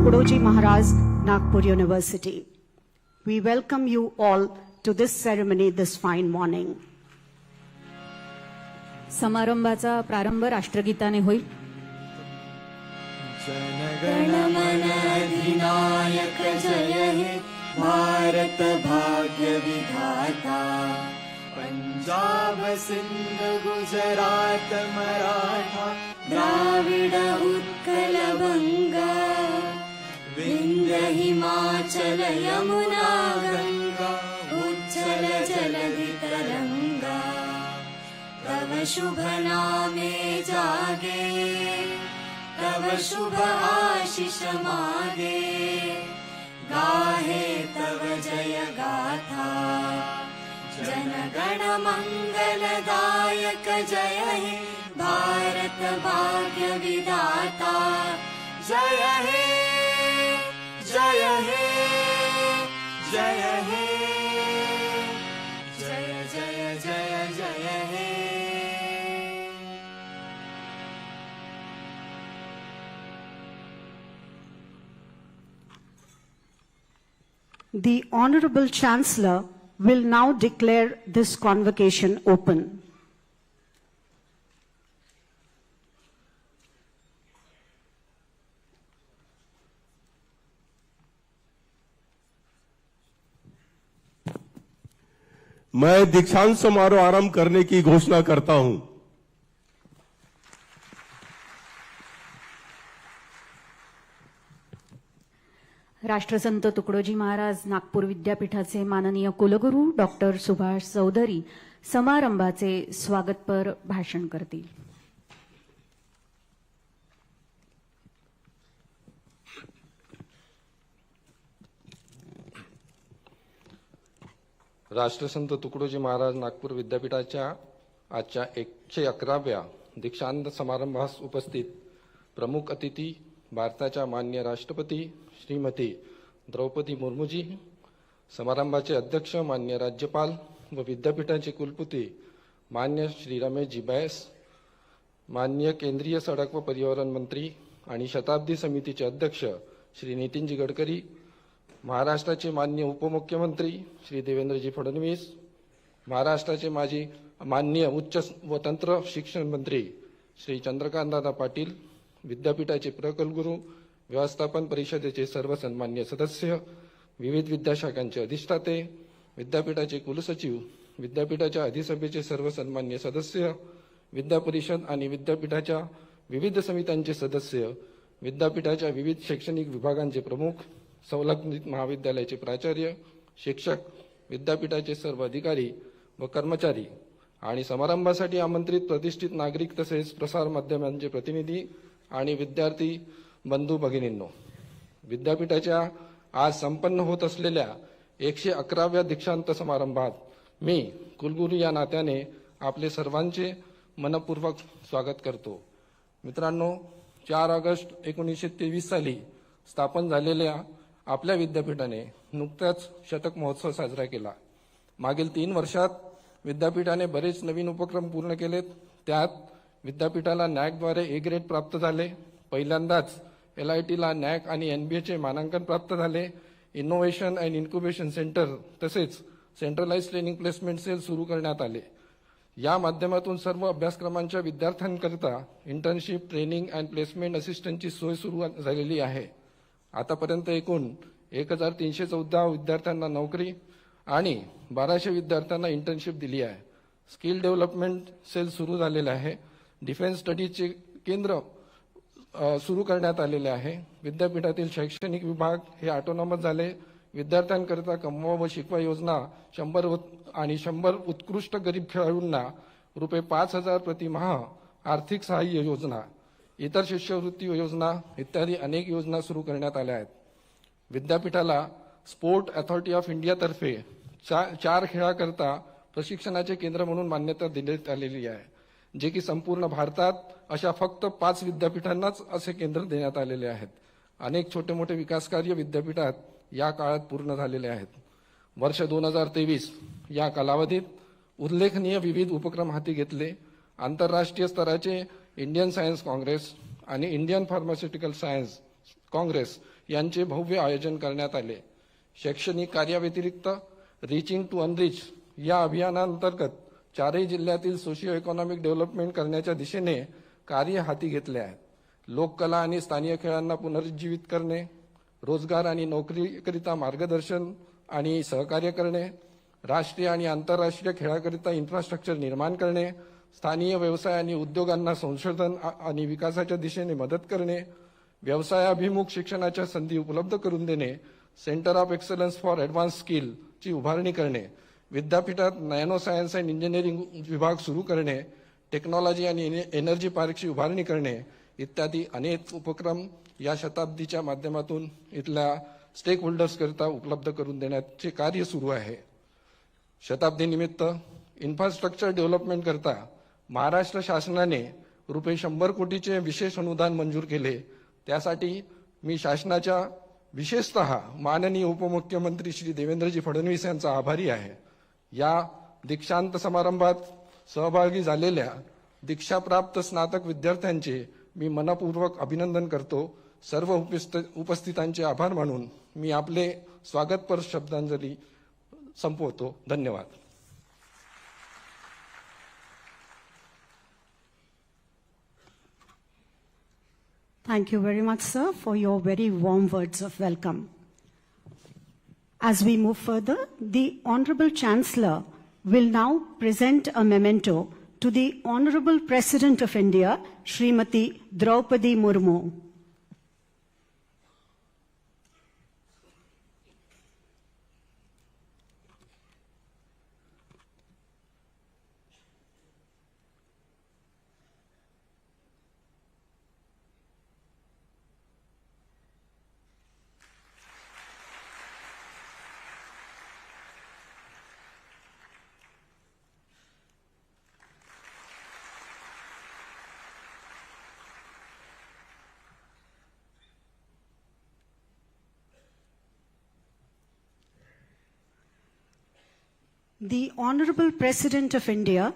Tukodoji Maharaj, Nagpur University. We welcome you all to this ceremony this fine morning. समारंभाचा प्रारंभ राष्ट्रगीताने होईल. जनगण मन अधिनायक जय हे भारत भाग्य विधाता. पंजाब सिंध गुजरात मराठा द्राविड उत्कल बंगा. विंध्य हिमाचल यमुना गंगा उच्चल जलधि तरंगा. तव शुभ नामे जागे तव शुभ आशीष मागे. गाहे तव जय गाथा जनगण मंगलदायक जय हे भारत भाग्य विधाता. जय हे जय हे जय हे जय जय जय जय हे. The Honorable Chancellor will now declare this convocation open. मैं दीक्षांत समारोह आरंभ करने की घोषणा करता हूं. राष्ट्रसंत तुकडोजी महाराज नागपूर विद्यापीठाचे माननीय कुलगुरू डॉक्टर सुभाष चौधरी समारंभाचे स्वागतपर भाषण करतील. राष्ट्रसंत तुकडोजी महाराज नागपूर विद्यापीठाच्या आजच्या 111व्या दीक्षांत समारंभास उपस्थित प्रमुख अतिथी भारताच्या माननीय राष्ट्रपती श्रीमती द्रौपदी मुर्मूजी, समारंभाचे अध्यक्ष माननीय राज्यपाल व विद्यापीठाचे कुलपती मान्य श्री रमेशजी बैस, माननीय केंद्रीय सडक व परिवहन मंत्री आणि शताब्दी समितीचे अध्यक्ष श्री नितीनजी गडकरी, महाराष्ट्राचे माननीय उपमुख्यमंत्री श्री देवेंद्रजी फडणवीस, महाराष्ट्राचे माननीय उच्च व तंत्र शिक्षण मंत्री श्री चंद्रकांतदादा पाटील, विद्यापीठाचे प्रकुलगुरू, व्यवस्थापन परिषदेचे सर्व सन्मान्य सदस्य, विविध विद्याशाखांचे अधिष्ठाते, विद्यापीठाचे कुलसचिव, विद्यापीठाच्या अधिसभेचे सर्व सन्मान्य सदस्य, विद्या परिषद आणि विद्यापीठाच्या विविध समित्यांचे सदस्य, विद्यापीठाच्या विविध शैक्षणिक विभागांचे प्रमुख, संलग्नित महाविद्यालयाचे प्राचार्य, शिक्षक, विद्यापीठाचे सर्व अधिकारी व कर्मचारी आणि समारंभासाठी आमंत्रित प्रतिष्ठित नागरिक तसेच प्रसार माध्यमांचे प्रतिनिधी आणि विद्यार्थी बंधू भगिनींनो, विद्यापीठाच्या आज संपन्न होत असलेल्या 111व्या दीक्षांत समारंभात मी कुलगुरू या नात्याने आपले सर्वांचे मनपूर्वक स्वागत करतो. मित्रांनो, 4 ऑगस्ट 1923 साली स्थापन झालेल्या आपल्या विद्यापीठाने नुकताच शतक महोत्सव साजरा केला. मागील 3 वर्षात विद्यापीठाने बरेच नवीन उपक्रम पूर्ण केलेत. त्यात विद्यापीठाला नॅकद्वारे ए ग्रेड प्राप्त झाले. पहिल्यांदाच LITला नॅक आणि NBAचे मानांकन प्राप्त झाले. इनोव्हेशन अँड इन्क्युबेशन सेंटर तसेच सेंट्रलाइज ट्रेनिंग प्लेसमेंट सेल सुरू करण्यात आले. या माध्यमातून सर्व अभ्यासक्रमांच्या विद्यार्थ्यांकरिता इंटर्नशिप, ट्रेनिंग अँड प्लेसमेंट असिस्टंटची सोय सुरू झालेली आहे. आतापर्यंत एकूण 1314 विद्यार्थ्यांना नोकरी आणि 1200 विद्यार्थ्यांना इंटर्नशिप दिली आहे. स्किल डेव्हलपमेंट सेल सुरू झालेले आहे. डिफेन्स स्टडीजचे केंद्र सुरू करण्यात आलेले आहे. विद्यापीठातील शैक्षणिक विभाग हे ऑटोनॉमस झाले. विद्यार्थ्यांकरिता कमवा व शिकवा योजना 100 उत्कृष्ट गरीब खेळाडूंना ₹5000 प्रतिमाह आर्थिक सहाय्य योजना, इतर शिष्यवृत्ती योजना इत्यादी अनेक योजना सुरू करण्यात आल्या आहेत. विद्यापीठाला स्पोर्ट अथॉरिटी ऑफ इंडियातर्फे 4 खेळाकरता प्रशिक्षणाचे केंद्र म्हणून मान्यता देण्यात आलेली आहे, जे की संपूर्ण भारतात अशा फक्त 5 विद्यापीठांनाच असे केंद्र देण्यात आलेले आहेत. अनेक छोटे मोठे विकास कार्य विद्यापीठात या काळात पूर्ण झालेले आहेत. वर्ष 2023 या कालावधीत उल्लेखनीय विविध उपक्रम हाती घेतले. आंतरराष्ट्रीय स्तराचे इंडियन सायन्स काँग्रेस आणि इंडियन फार्मास्युटिकल सायन्स काँग्रेस यांचे भव्य आयोजन करण्यात आले. शैक्षणिक कार्याव्यतिरिक्त रीचिंग टू अनरिच या अभियानांतर्गत 4ही जिल्ह्यातील सोशिओ इकॉनॉमिक डेव्हलपमेंट करण्याच्या दिशेने कार्य हाती घेतले आहे. लोककला आणि स्थानिक खेळांना पुनरुज्जीवित करणे, रोजगार आणि नोकरीकरिता मार्गदर्शन आणि सहकार्य करणे, राष्ट्रीय आणि आंतरराष्ट्रीय खेळाकरिता इन्फ्रास्ट्रक्चर निर्माण करणे, स्थानिक व्यवसाय आणि उद्योगांना संशोधन आणि विकासाच्या दिशेने मदत करणे, व्यवसायाभिमुख शिक्षणाच्या संधी उपलब्ध करून देणे, centre of excellence for advance स्किलची उभारणी करणे, विद्यापीठात नॅनो सायन्स अँड इंजिनिअरिंग विभाग सुरू करणे, टेक्नॉलॉजी आणि एनर्जी पार्कची उभारणी करणे इत्यादी अनेक उपक्रम या शताब्दीच्या माध्यमातून इथल्या स्टेक होल्डर्सकरिता उपलब्ध करून देण्याचे कार्य सुरू आहे. शताब्दीनिमित्त इन्फ्रास्ट्रक्चर डेव्हलपमेंट करता महाराष्ट्र शासनाने ₹100 कोटीचे विशेष अनुदान मंजूर केले. त्यासाठी मी शासनाच्या विशेषतः माननीय उपमुख्यमंत्री श्री देवेंद्रजी फडणवीस यांचा आभारी आहे. या दीक्षांत समारंभात सहभागी झालेल्या दीक्षाप्राप्त स्नातक विद्यार्थ्यांचे मी मनपूर्वक अभिनंदन करतो. सर्व उपस्थितांचे आभार मानून मी आपले स्वागतपर शब्दांजली संपवतो. धन्यवाद. Thank you very much, sir, for your very warm words of welcome. As we move further, the Honorable Chancellor will now present a memento to the Honorable President of India, Srimati Draupadi Murmu. The Honorable President of India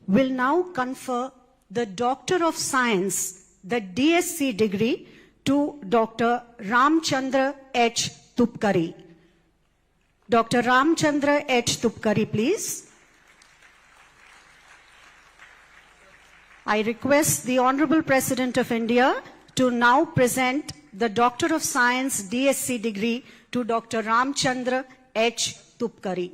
will now confer the Doctor of Science, the DSc degree, to Dr. Ramchandra H. Tupkari. Dr. Ramchandra H. Tupkari, please. I request the Honorable President of India to now present the Doctor of Science DSc degree to Dr. Ramchandra H. Tupkari.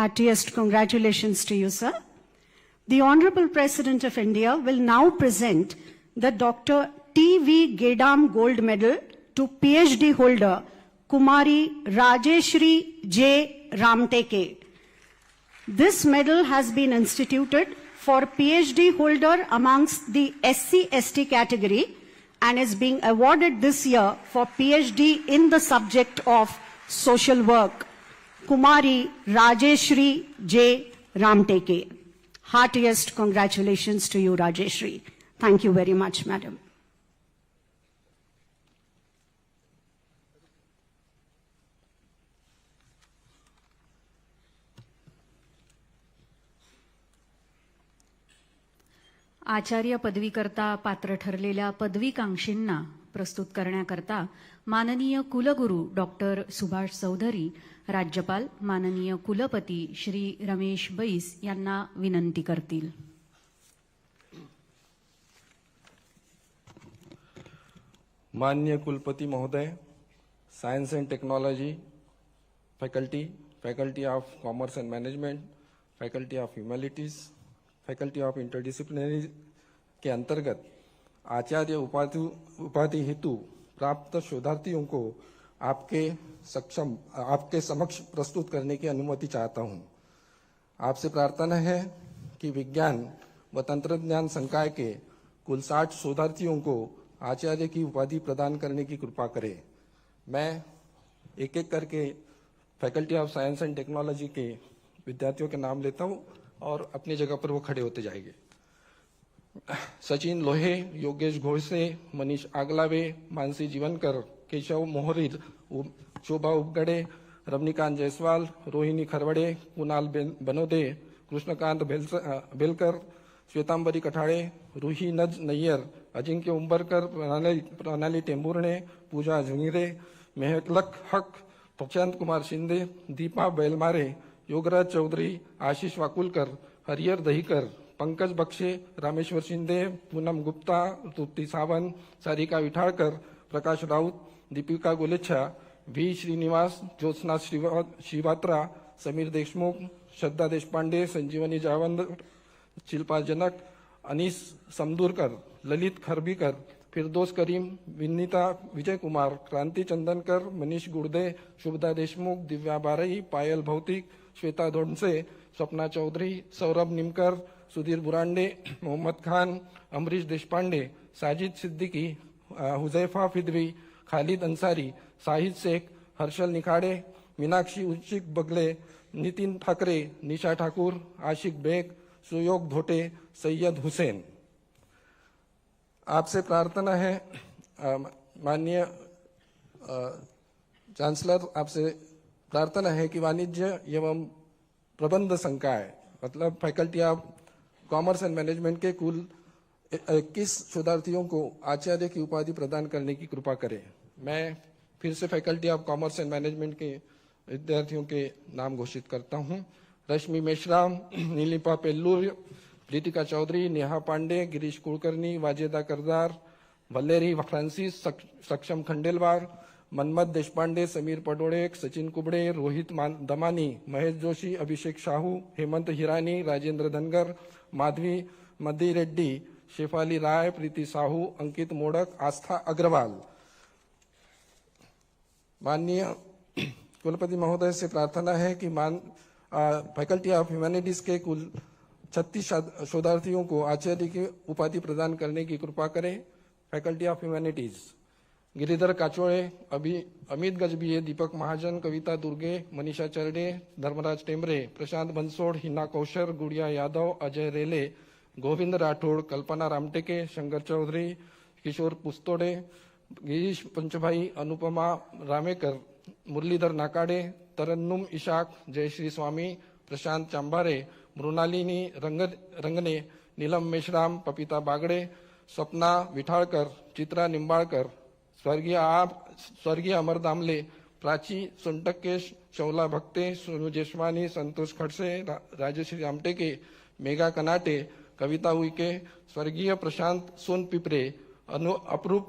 Heartiest congratulations to you, sir. The Honorable President of India will now present the Dr. T.V. Gedam Gold Medal to PhD holder Kumari Rajeshri J. Ramteke. This medal has been instituted for PhD holder amongst the SC/ST category and is being awarded this year for PhD in the subject of social work. Kumari Rajeshri J. Ramteke. Heartiest congratulations to you, Rajeshri. Thank you very much, madam. आचार्य पदवीकरता पात्र ठरलेल्या पदवीकांक्षींना प्रस्तुत करण्याकरता माननीय कुलगुरू doctor Subhash Chaudhary, राज्यपाल माननीय कुलपती श्री रमेश बैस यांना विनंती करतील. माननीय कुलपती महोदय, science and technology faculty, faculty of commerce and management, faculty of humanities, faculty of interdisciplinary के अंतर्गत आचार्य उपाधि हेतु प्राप्त शोधार्थियों को आपके समक्ष प्रस्तुत करने की अनुमति चाहता हूं. आपसे प्रार्थना है कि विज्ञान व तंत्रज्ञान संकाय के कुल 60 शोधार्थियों को आचार्य की उपाधि प्रदान करने की कृपा करें. मैं एक एक करके faculty of science and technology के विद्यार्थियों के नाम लेता हूं और अपनी जगह पर वो खड़े होते जाएंगे. सचिन लोहे, योगेश घोळसे, मनीष आगलावे, मानसी जीवनकर, केशव मोहरीर, शोभा उपगडे, रमणीकांत जयस्वाल, रोहिणी खरवडे, कुणाल बनोदे, कृष्णकांत बेलकर, श्वेतांबरी कठाळे, रुही नज नय्यर, अजिंक्य उंबरकर, प्रणाली टेंभुर्णे, पूजा झुंगिरे, मेहलक हक, प्रशांत कुमार शिंदे, दीपा बैलमारे, योगराज चौधरी, आशीष वाकुलकर, हरिहर दहीकर, पंकज बक्षे, रामेश्वर शिंदे, पूनम गुप्ता, तृप्ती सावंत, सारिका विठाळकर, प्रकाश राऊत, दीपिका गोलेच्छा, व्ही श्रीनिवास, ज्योत्स्ना श्रीवात्रा, समीर देशमुख, श्रद्धा देशपांडे, संजीवनी जावंद, शिल्पा जनक, अनीस समदूरकर, ललित खरबीकर, फिरदोस करीम, विनीता विजयकुमार, क्रांती चंदनकर, मनीष गुडदे, शुभदा देशमुख, दिव्या बारई, पायल भौतिक, श्वेता धोंडसे, स्वप्ना चौधरी, सौरभ निमकर, सुधीर बुरांडे, मोहम्मद खान, अमरीश देशपांडे, साजिद सिद्दीकी, हुजैफा फिदवी, खालिद अंसारी, साहिद शेख, हर्षल निखाडे, मीनाक्षी उशिक बगले, नितिन ठाकरे, निशा ठाकुर, आशिक बेग, सुयोग धोटे, सैयद हुसैन। आपसे प्रार्थना है माननीय चांसलर, आपसे प्रार्थना है कि वाणिज्य एवं प्रबंध संकाय मतलब faculty of commerce and management के कुल 21 शोधार्थियों को आचार्य की उपाधि प्रदान करने की कृपा करें। मैं फिर से faculty of commerce and management के विद्यार्थियों के नाम घोषित करता हूं। रश्मि मेश्राम, नीलिपा पेल्लूर, प्रीतिका चौधरी, नेहा पांडे, गिरीश कुलकर्णी, वाजेदा करदार, वल्लेरी फ्रांसिस, सक्षम खंडेलवार, मनमत देशपांडे, समीर पडोळे, सचिन कुबड़े, रोहित दमानी, महेश जोशी, अभिषेक शाहू, हेमंत हिरानी, राजेंद्र धनगर, माधवी मदी रेड्डी, शेफाली राय, प्रीति साहू, अंकित मोडक, आस्था अग्रवाल। माननीय कुलपति महोदय से प्रार्थना है कि फैकल्टी ऑफ ह्यूमैनिटीज के कुल 36 शोधार्थियों को आचार्य की उपाधि प्रदान करने की कृपा करें। Faculty of humanities Giridhar Kachole, Amit Gajbiye, Deepak Mahajan, Kavita Durge, Manisha Charde, Dharmaraj Temre, Prashant Bansod, Hina Kausar, Gudiya Yadav, Ajay रेले, गोविंद राठौड़, कल्पना रामटेके, शंकर चौधरी, किशोर पुस्तोडे, गिरीश पंचभाई, अनुपमा रामेकर, मुरलीधर नाकाडे, तरन्नुम इशाक, जयश्री स्वामी, प्रशांत चांबारे, मृणालिनी रंगने, नीलम मेश्राम, पपिता बागड़े, स्वप्ना विठाळकर, चित्रा निंबाळकर, स्वर्गीय अमर दामले, प्राची सोनटक्केश, शौला भक्ते, सोनू जेशवानी, संतोष खडसे, राजश्री आमटेके, मेघा कनाटे, कविता उइके, स्वर्गीय प्रशांत सोनपिपरे, अप्रूप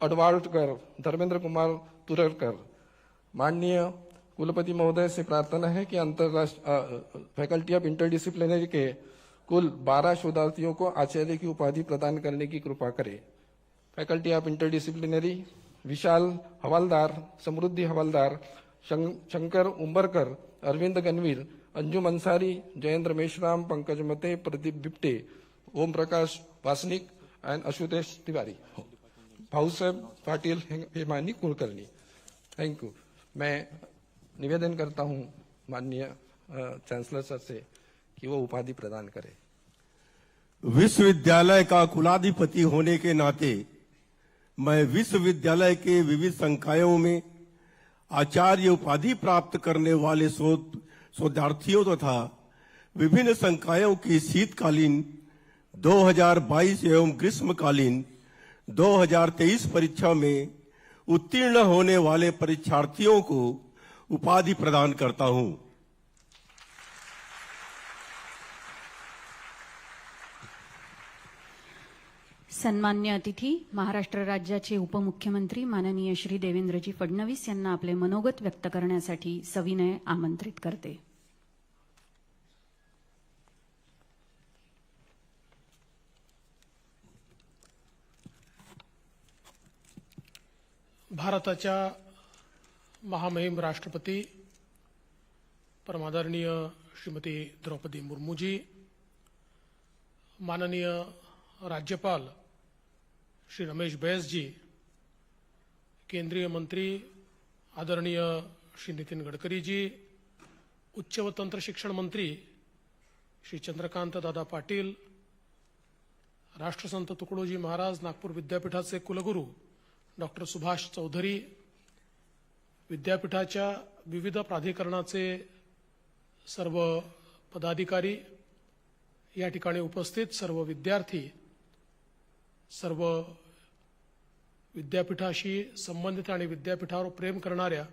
अडवाळकर, धर्मेंद्र कुमार तुररकर। माननीय कुलपति महोदय से प्रार्थना है कि फैकल्टी ऑफ इंटरडिसिप्लिनरी के कुल 12 शोधार्थियों को आचार्य की उपाधि प्रदान करने की कृपा करें। Faculty of interdisciplinary Vishal Hawaldar, Samriddhi Hawaldar, Shankar Umbarkar, Arvind Ganvir, Anjum Ansari, Jayendra Meshram, Pankaj Mate, Pradeep Bipte, Om Prakash Wasnik and Ashutosh Tiwari, Bhausaheb Patil, Hemani Kulkarni. Thank you. मैं निवेदन करता हूं माननीय चांसलर सर से कि वो उपाधि प्रदान करें। विश्वविद्यालय का कुलाधिपति होने के नाते मैं विश्वविद्यालय के विविध संकायों में आचार्य उपाधि प्राप्त करने वाले शोधार्थियों तथा विभिन्न संकायों की शीतकालीन 2022 एवं ग्रीष्मकालीन 2023 परीक्षा में उत्तीर्ण होने वाले परीक्षार्थियों को उपाधि प्रदान करता हूं। सन्मान्य अतिथी, महाराष्ट्र राज्याचे उपमुख्यमंत्री माननीय श्री देवेंद्रजी फडणवीस यांना आपले मनोगत व्यक्त करण्यासाठी सविनय आमंत्रित करते। भारताच्या महामहिम राष्ट्रपती परमादरणीय श्रीमती द्रौपदी मुर्मूजी, माननीय राज्यपाल श्री रमेश बैस जी, केंद्रीय मंत्री आदरणीय श्री नितिन गडकरी जी, उच्च व तंत्र शिक्षण मंत्री श्री चंद्रकांत दादा पाटील, राष्ट्रसंत तुकडोजी महाराज नागपूर विद्यापीठाचे कुलगुरू डॉक्टर सुभाष चौधरी, विद्यापीठाच्या विविध प्राधिकरणाचे सर्व पदाधिकारी, या ठिकाणी उपस्थित सर्व विद्यार्थी, सर्व विद्यापीठाशी संबंधित आणि विद्यापीठावर प्रेम करणाऱ्या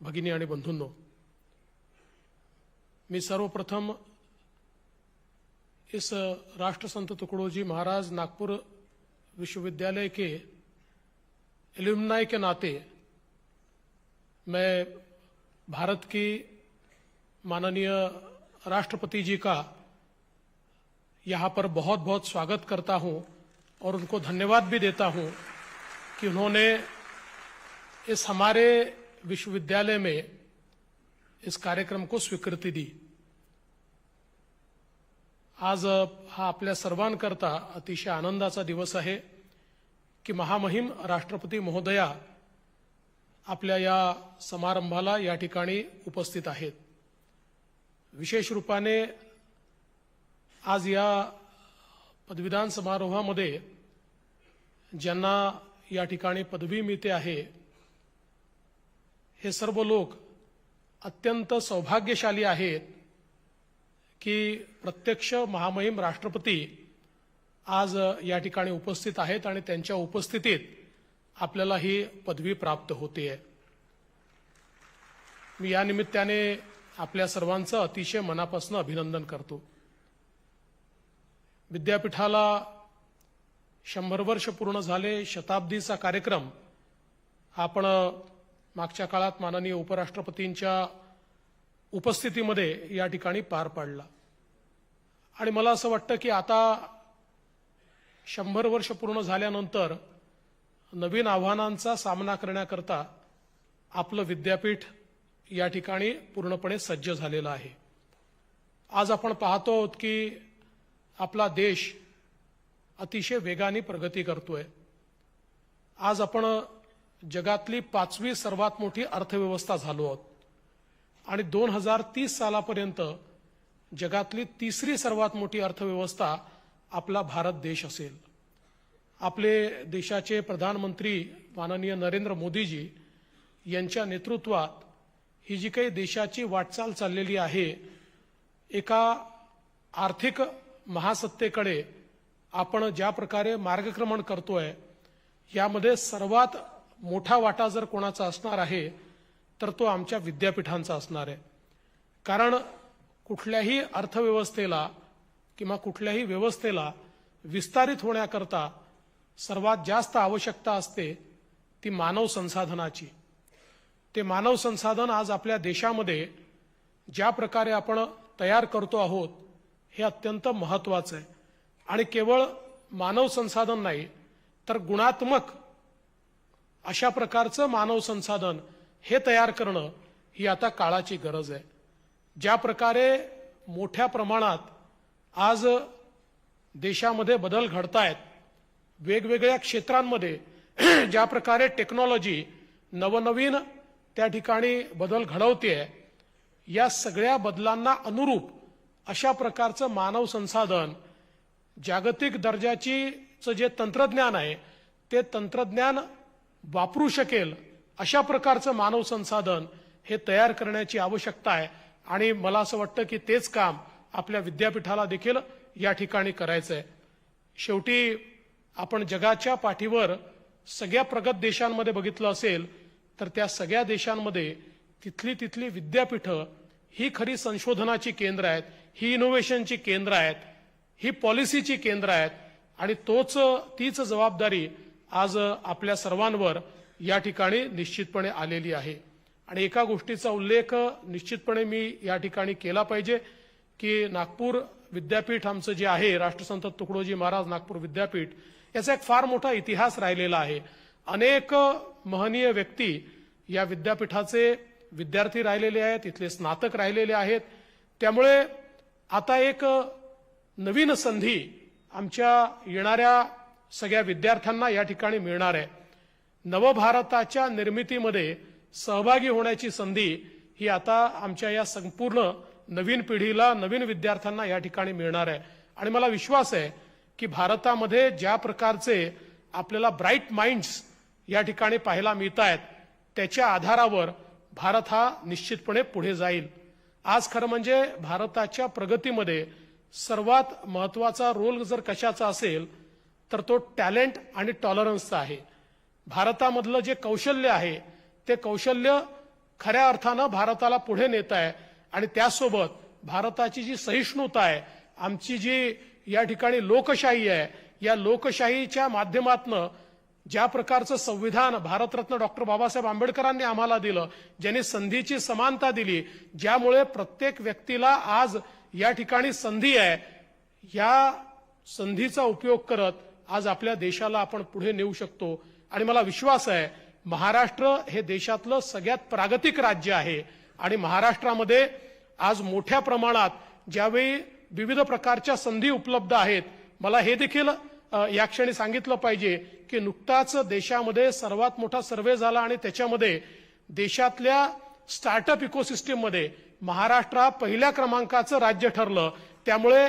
भगिनी आणि बंधूंनो, मी सर्वप्रथम इस राष्ट्रसंत तुकडोजी महाराज नागपुर विश्वविद्यालय के एलुमनाई के नाते मैं भारत की माननीय राष्ट्रपति जी का यहाँ पर बहुत बहुत स्वागत करता हूँ और उनको धन्यवाद भी देता हूँ कि उन्होंने इस हमारे विश्वविद्यालय में इस कार्यक्रम को स्वीकृति दी। आज हा आपल्या सर्वांकरता अतिशय आनंदाचा दिवस आहे की महामहिम राष्ट्रपती महोदया आपल्या या समारंभाला या ठिकाणी उपस्थित आहेत। विशेष रूपाने आज या पदवीदान समारोहामध्ये ज्यांना या ठिकाणी पदवी मिळते आहे, हे सर्व लोक अत्यंत सौभाग्यशाली आहेत की प्रत्यक्ष महामहिम राष्ट्रपती आज या ठिकाणी उपस्थित आहेत आणि त्यांच्या उपस्थितीत आपल्याला ही पदवी प्राप्त होते आहे। मी या निमित्ताने आपल्या सर्वांचं अतिशय मनापासून अभिनंदन करतो। विद्यापीठाला 100 वर्ष पूर्ण झाले, शताब्दीचा कार्यक्रम आपण मागच्या काळात माननीय उपराष्ट्रपतींच्या उपस्थितीमध्ये या ठिकाणी पार पाडला आणि मला असं वाटतं की आता 100 वर्ष पूर्ण झाल्यानंतर नवीन आव्हानांचा सामना करण्याकरता आपलं विद्यापीठ या ठिकाणी पूर्णपणे सज्ज झालेलं आहे। आज आपण पाहतो आहोत की आपला देश अतिशय वेगाने प्रगती करतोय। आज आपण जगातली 5वी सर्वात मोठी अर्थव्यवस्था झालो आहोत आणि 2030 सालापर्यंत जगातली 3री सर्वात मोठी अर्थव्यवस्था आपला भारत देश असेल। आपले देशाचे प्रधानमंत्री माननीय नरेंद्र मोदीजी यांच्या नेतृत्वात ही जी काही देशाची वाटचाल चाललेली आहे, एका आर्थिक महासत्तेकडे आपण ज्या प्रकारे मार्गक्रमण करतोय, यामध्ये सर्वात मोठा वाटा जर कोणाचा असणार आहे तर तो आमच्या विद्यापीठांचा असणार आहे। कारण कुठल्याही अर्थव्यवस्थेला किंवा कुठल्याही व्यवस्थेला विस्तारित होण्याकरता सर्वात जास्त आवश्यकता असते ती मानव संसाधनाची। ते मानव संसाधन आज आपल्या देशामध्ये ज्या प्रकारे आपण तयार करतो आहोत हे अत्यंत महत्त्वाचं आहे आणि केवळ मानव संसाधन नाही तर गुणात्मक अशा प्रकारचं मानव संसाधन हे तयार करणं ही आता काळाची गरज आहे। ज्या प्रकारे मोठ्या प्रमाणात आज देशामध्ये बदल घडतायत, वेगवेगळ्या क्षेत्रांमध्ये ज्या प्रकारे टेक्नॉलॉजी नवनवीन त्या ठिकाणी बदल घडवते, या सगळ्या बदलांना अनुरूप अशा प्रकारचं मानव संसाधन, जागतिक दर्जाचं जे तंत्रज्ञान आहे ते तंत्रज्ञान वापरू शकेल अशा प्रकारचं मानव संसाधन हे तयार करण्याची आवश्यकता आहे आणि मला असं वाटतं की तेच काम आपल्या विद्यापीठाला देखील या ठिकाणी करायचं आहे। शेवटी आपण जगाच्या पाठीवर सगळ्या प्रगत देशांमध्ये बघितलं असेल तर त्या सगळ्या देशांमध्ये तिथली विद्यापीठं ही खरी संशोधनाची केंद्र आहेत, ही इनोव्हेशनची केंद्र आहेत, ही पॉलिसीची केंद्र आहेत आणि तीच जबाबदारी आज आपल्या सर्वांवर या ठिकाणी निश्चितपणे आलेली आहे। आणि एका गोष्टीचा उल्लेख निश्चितपणे मी या ठिकाणी केला पाहिजे की नागपूर विद्यापीठ आमचं जे आहे, राष्ट्रसंत तुकडोजी महाराज नागपूर विद्यापीठ, याचा एक फार मोठा इतिहास राहिलेला आहे। अनेक महनीय व्यक्ती या विद्यापीठाचे विद्यार्थी राहिलेले आहेत, इथले स्नातक राहिलेले आहेत। त्यामुळे आता एक नवीन संधी आमच्या येणाऱ्या सगळ्या विद्यार्थ्यांना या ठिकाणी मिळणार आहे। नवभारताच्या निर्मितीमध्ये सहभागी होण्याची संधी ही आता आमच्या या संपूर्ण नवीन पिढीला, नवीन विद्यार्थ्यांना या ठिकाणी मिळणार आहे आणि मला विश्वास आहे की भारतामध्ये ज्या प्रकारचे आपल्याला ब्राईट माइंड्स या ठिकाणी पाहायला मिळत आहेत, त्याच्या आधारावर भारत हा निश्चितपणे पुढे जाईल. आज खरं म्हणजे भारताच्या प्रगतीमध्ये सर्वात महत्वाचा रोल जर कशाचा असेल तर तो टॅलेंट आणि टॉलरन्सचा आहे. भारतामधलं जे कौशल्य आहे ते कौशल्य खऱ्या अर्थानं भारताला पुढे नेत आहे आणि त्यासोबत भारताची जी सहिष्णुता आहे, आमची जी या ठिकाणी लोकशाही आहे, या लोकशाहीच्या माध्यमातनं ज्या प्रकारचं संविधान भारतरत्न डॉक्टर बाबासाहेब आंबेडकरांनी आम्हाला दिलं, ज्यांनी संधीची समानता दिली, ज्यामुळे प्रत्येक व्यक्तीला आज या ठिकाणी संधी आहे, या संधीचा उपयोग करत आज आपल्या देशाला आपण पुढे नेऊ शकतो. आणि मला विश्वास आहे महाराष्ट्र हे देशातलं सगळ्यात प्रागतिक राज्य आहे आणि महाराष्ट्रामध्ये आज मोठ्या प्रमाणात ज्यावेळी विविध प्रकारच्या संधी उपलब्ध आहेत, मला हे देखील या क्षणी सांगितलं पाहिजे की नुकताच देशामध्ये सर्वात मोठा सर्व्हे झाला आणि त्याच्यामध्ये देशातल्या स्टार्टअप इकोसिस्टीममध्ये महाराष्ट्र हा पहिल्या क्रमांकाचं राज्य ठरलं. त्यामुळे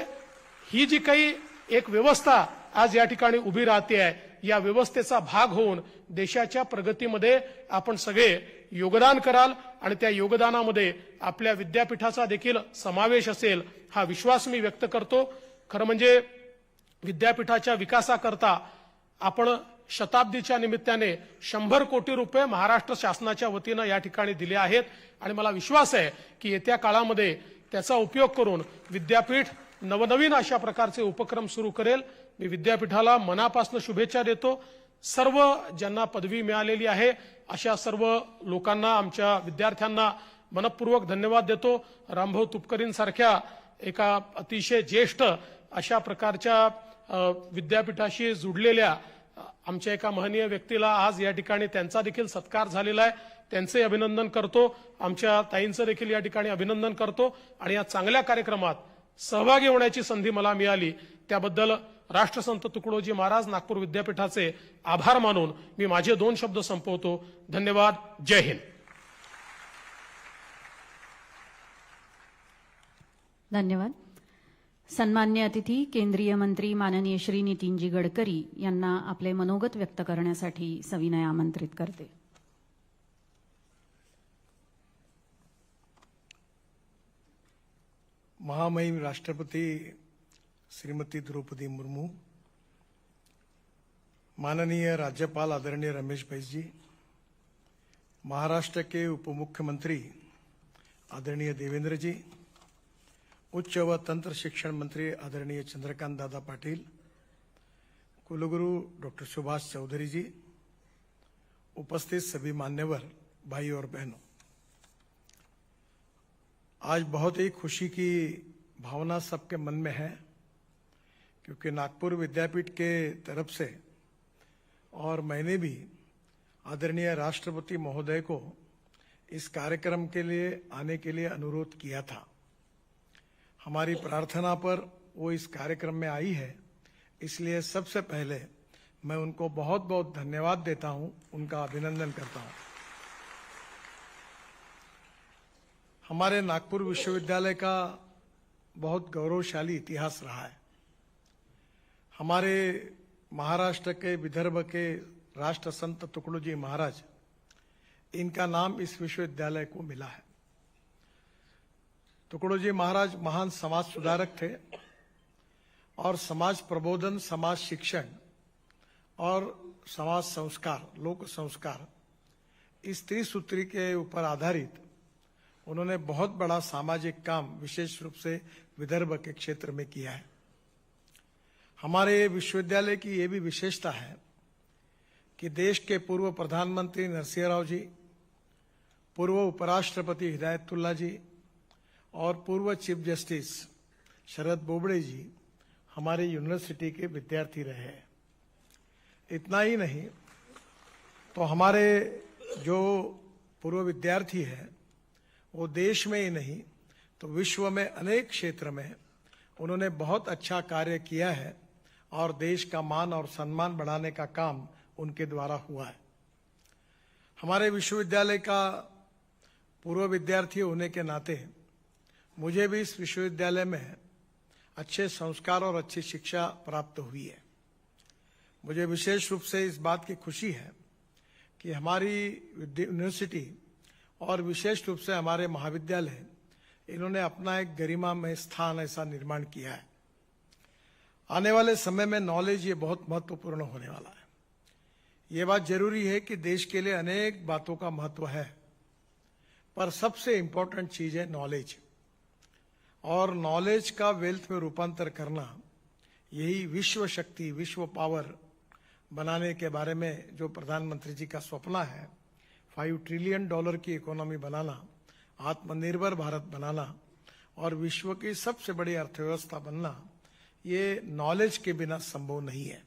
ही जी काही एक व्यवस्था आज या ठिकाणी उभी राहते आहे, या व्यवस्थेचा भाग होऊन देशाच्या प्रगतीमध्ये आपण सगळे योगदान कराल आणि त्या योगदानामध्ये आपल्या विद्यापीठाचा देखील समावेश असेल हा विश्वास मी व्यक्त करतो. खरं म्हणजे विद्यापीठाच्या विकासाकरता आपण शताब्दीच्या निमित्ताने 100 कोटी रुपये महाराष्ट्र शासनाच्या वतीनं या ठिकाणी दिले आहेत आणि मला विश्वास आहे की येत्या काळामध्ये त्याचा उपयोग करून विद्यापीठ नवनवीन अशा प्रकारचे उपक्रम सुरू करेल. मी विद्यापीठाला मनापासून शुभेच्छा देतो. सर्व ज्यांना पदवी मिळालेली आहे अशा सर्व लोकांना, आमच्या विद्यार्थ्यांना मनपूर्वक धन्यवाद देतो. रामभाऊ तुपकरींसारख्या एका अतिशय ज्येष्ठ अशा प्रकारच्या विद्यापीठाशी जुडलेल्या आमच्या एका महनीय व्यक्तीला आज या ठिकाणी त्यांचा देखील सत्कार झालेला आहे. त्यांचे अभिनंदन करतो. आमच्या ताईंचं देखील या ठिकाणी अभिनंदन करतो आणि या चांगल्या कार्यक्रमात सहभागी होण्याची संधी मला मिळाली त्याबद्दल राष्ट्रसंत तुकडोजी महाराज नागपूर विद्यापीठाचे आभार मानून मी माझे 2 शब्द संपवतो. धन्यवाद. जय हिंद. धन्यवाद. सन्मान्य अतिथी केंद्रीय मंत्री माननीय श्री नितीनजी गडकरी यांना आपले मनोगत व्यक्त करण्यासाठी सविनय आमंत्रित करते. महामहिम राष्ट्रपति श्रीमती द्रौपदी मुर्मू, माननीय राज्यपाल आदरणीय रमेश बैस जी, महाराष्ट्र के उप मुख्यमंत्री आदरणीय देवेंद्र जी, उच्च व तंत्र शिक्षण मंत्री आदरणीय चंद्रकांत दादा पाटिल, कुलगुरु डॉक्टर सुभाष चौधरी जी, उपस्थित सभी मान्यवर भाई और बहनों, आज बहुत ही खुशी की भावना सबके मन में है क्योंकि नागपुर विद्यापीठ के तरफ से और मैंने भी आदरणीय राष्ट्रपति महोदय को इस कार्यक्रम के लिए आने के लिए अनुरोध किया था. हमारी प्रार्थना पर वो इस कार्यक्रम में आई है, इसलिए सबसे पहले मैं उनको बहुत बहुत धन्यवाद देता हूं, उनका अभिनंदन करता हूं. हमारे नागपुर विश्वविद्यालय का बहुत गौरवशाली इतिहास रहा है. हमारे महाराष्ट्र के विदर्भ के राष्ट्र संत तुकडोजी महाराज, इनका नाम इस विश्वविद्यालय को मिला है. तुकडोजी महाराज महान समाज सुधारक थे और समाज प्रबोधन, समाज शिक्षण और समाज संस्कार, लोक संस्कार, इस त्रिसूत्री के ऊपर आधारित उन्होंने बहुत बड़ा सामाजिक काम विशेष रूप से विदर्भ के क्षेत्र में किया है. हमारे विश्वविद्यालय की ये भी विशेषता है कि देश के पूर्व प्रधानमंत्री नरसिंह राव जी, पूर्व उपराष्ट्रपति हिदायतुल्ला जी और पूर्व चीफ जस्टिस शरद बोबड़े जी हमारे यूनिवर्सिटी के विद्यार्थी रहे हैं. इतना ही नहीं तो हमारे जो पूर्व विद्यार्थी हैं वो देश में ही नहीं तो विश्व में अनेक क्षेत्र में उन्होंने बहुत अच्छा कार्य किया है और देश का मान और सम्मान बढ़ाने का काम उनके द्वारा हुआ है. हमारे विश्वविद्यालय का पूर्व विद्यार्थी होने के नाते मुझे भी इस विश्वविद्यालय में अच्छे संस्कार और अच्छी शिक्षा प्राप्त हुई है। मुझे विशेष रूप से इस बात की खुशी है कि हमारी यूनिवर्सिटी और विशेष रूप से हमारे महाविद्यालय, इन्होंने अपना एक गरिमामय स्थान ऐसा निर्माण किया है। आने वाले समय में नॉलेज ये बहुत महत्वपूर्ण होने वाला है। ये बात जरूरी है कि देश के लिए अनेक बातों का महत्व है, पर सबसे इंपॉर्टेंट चीज है नॉलेज। और नॉलेज का वेल्थ में रूपांतर करना, यही विश्व शक्ति, विश्व पावर बनाने के बारे में जो प्रधानमंत्री जी का स्वप्न है, $5 ट्रिलियन की इकोनॉमी बनाना, आत्मनिर्भर भारत बनाना और विश्व की सबसे बड़ी अर्थव्यवस्था बनना, ये नॉलेज के बिना संभव नहीं है।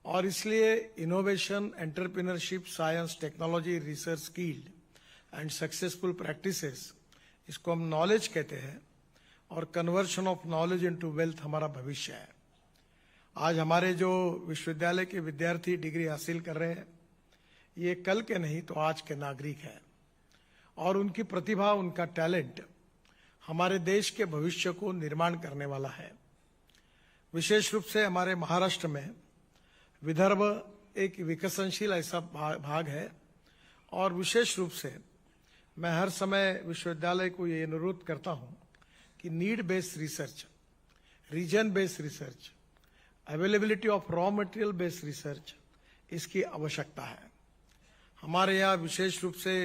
और इसलिए innovation, entrepreneurship, science, technology, research, skill and successful practices, इसको हम नॉलेज कहते हैं, और conversion of knowledge into wealth हमारा भविष्य है। आज हमारे जो विश्वविद्यालय के विद्यार्थी डिग्री हासिल कर रहे हैं, ये कल के नहीं तो आज के नागरिक हैं, और उनकी प्रतिभा, उनका टैलेंट हमारे देश के भविष्य को निर्माण करने वाला है। विशेष रूप से हमारे महाराष्ट्र में विदर्भ एक विकसनशील ऐसा भाग है, और विशेष रूप से मैं हर समय विश्वविद्यालय को ये अनुरोध करता हूं कि need based research, region based research, availability of raw material based research, इसकी आवश्यकता है। हमारे यहाँ विशेष रूप से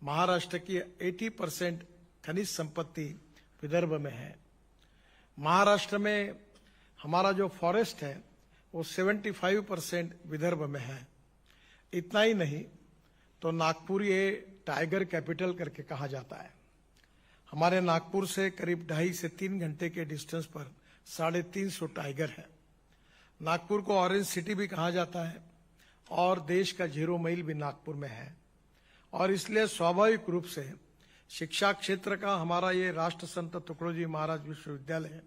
महाराष्ट्र की 80% खनिज संपत्ति विदर्भ में है। महाराष्ट्र में हमारा जो फॉरेस्ट है वो 75% विदर्भ में है। इतना ही नहीं तो नागपुर ये टाइगर कैपिटल करके कहा जाता है। हमारे नागपुर से करीब 2.5 से 3 घंटे के डिस्टेंस पर 350 टाइगर है। नागपुर को ऑरेंज सिटी भी कहा जाता है, और देश का 0 मील भी नागपुर में है। और इसलिए स्वाभाविक रूप से शिक्षा क्षेत्र का हमारा ये राष्ट्र संत तुकडोजी महाराज विश्वविद्यालय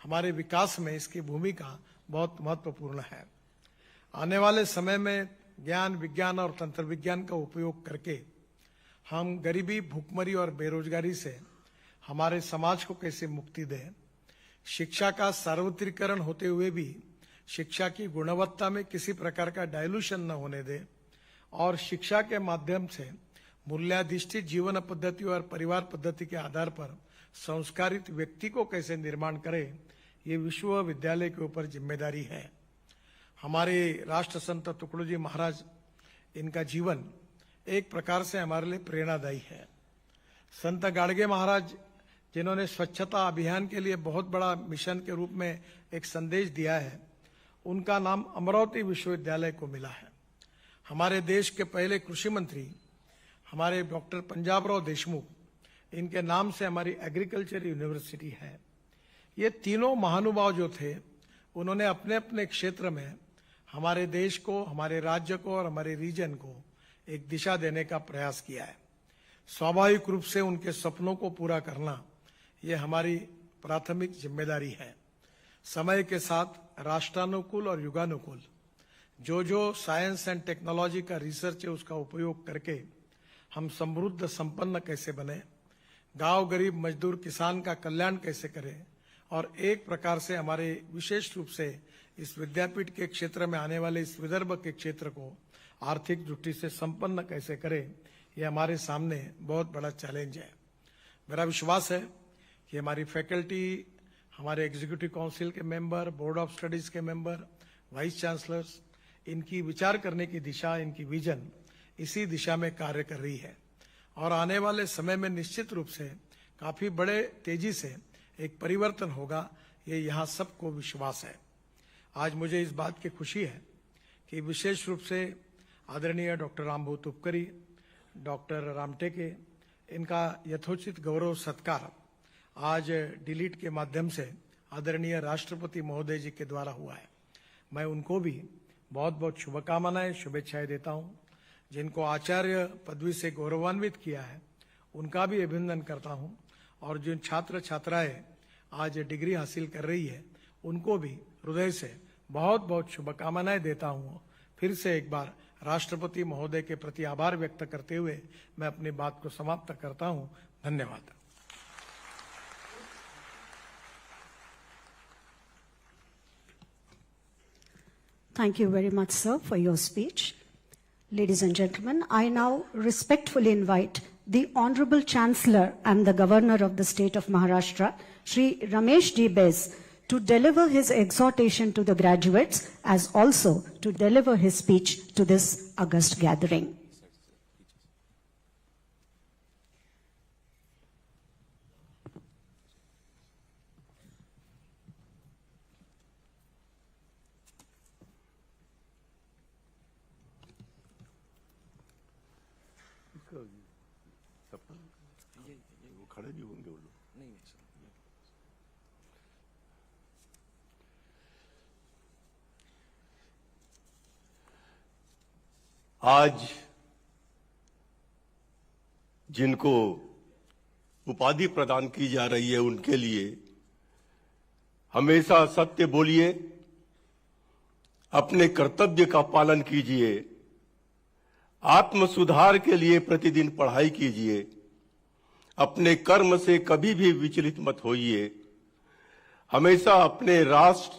हमारे विकास में इसकी भूमिका बहुत महत्वपूर्ण है। आने वाले समय में ज्ञान, विज्ञान और तंत्र विज्ञान का उपयोग करके हम गरीबी, भूखमरी और बेरोजगारी से हमारे समाज को कैसे मुक्ति दें, शिक्षा का सार्वत्रिकरण होते हुए भी शिक्षा की गुणवत्ता में किसी प्रकार का डायल्यूशन न होने दें, और शिक्षा के माध्यम से मूल्याधिष्ठित जीवन पद्धति और परिवार पद्धति के आधार पर संस्कारित व्यक्ति को कैसे निर्माण करें, ये विश्वविद्यालय के ऊपर जिम्मेदारी है। हमारे राष्ट्र संत तुकडोजी महाराज, इनका जीवन एक प्रकार से हमारे लिए प्रेरणादायी है। संत गाडगे महाराज, जिन्होंने स्वच्छता अभियान के लिए बहुत बड़ा मिशन के रूप में एक संदेश दिया है, उनका नाम अमरावती विश्वविद्यालय को मिला है। हमारे देश के पहले कृषि मंत्री हमारे डॉक्टर पंजाबराव देशमुख, इनके नाम से हमारी एग्रीकल्चर यूनिवर्सिटी है। ये तीनों महानुभाव जो थे, उन्होंने अपने अपने क्षेत्र में हमारे देश को, हमारे राज्य को और हमारे रीजन को एक दिशा देने का प्रयास किया है। स्वाभाविक रूप से उनके सपनों को पूरा करना ये हमारी प्राथमिक जिम्मेदारी है। समय के साथ राष्ट्रानुकूल और युगानुकूल जो साइंस एंड टेक्नोलॉजी का रिसर्च है, उसका उपयोग करके हम समृद्ध संपन्न कैसे बने, गांव गरीब मजदूर किसान का कल्याण कैसे करें, और एक प्रकार से हमारे विशेष रूप से इस विद्यापीठ के क्षेत्र में आने वाले इस विदर्भ के क्षेत्र को आर्थिक दृष्टि से संपन्न कैसे करें, ये हमारे सामने बहुत बड़ा चैलेंज है। मेरा विश्वास है कि हमारी फैकल्टी, हमारे एग्जीक्यूटिव काउंसिल के मेंबर, बोर्ड ऑफ स्टडीज के मेंबर, वाइस चांसलर्स, इनकी विचार करने की दिशा, इनकी विजन इसी दिशा में कार्य कर रही है, और आने वाले समय में निश्चित रूप से काफी बड़े तेजी से एक परिवर्तन होगा, ये यहाँ सबको विश्वास है। आज मुझे इस बात की खुशी है कि विशेष रूप से आदरणीय डॉक्टर रामभू तुपकरी, डॉक्टर रामटेके, इनका यथोचित गौरव सत्कार आज डिलीट के माध्यम से आदरणीय राष्ट्रपति महोदय जी के द्वारा हुआ है। मैं उनको भी बहुत बहुत शुभकामनाएं, शुभेच्छाएं देता हूं। जिनको आचार्य पदवी से गौरवान्वित किया है, उनका भी अभिनंदन करता हूं, और जिन छात्र छात्राएं आज डिग्री हासिल कर रही है, उनको भी हृदय से बहुत बहुत शुभकामनाएं देता हूं। फिर से एक बार राष्ट्रपति महोदय के प्रति आभार व्यक्त करते हुए मैं अपनी बात को समाप्त करता हूं। धन्यवाद। Thank you very much, sir, for your speech. Ladies and gentlemen, I now respectfully invite the Honorable Chancellor and the Governor of the State of Maharashtra, Shri Ramesh D. Bez, to deliver his exhortation to the graduates as also to deliver his speech to this august gathering. खड़े भी होंगे वो लोग। आज जिनको उपाधि प्रदान की जा रही है उनके लिए हमेशा सत्य बोलिए, अपने कर्तव्य का पालन कीजिए, आत्म सुधार के लिए प्रतिदिन पढ़ाई कीजिए, अपने कर्म से कभी भी विचलित मत होइए, हमेशा अपने राष्ट्र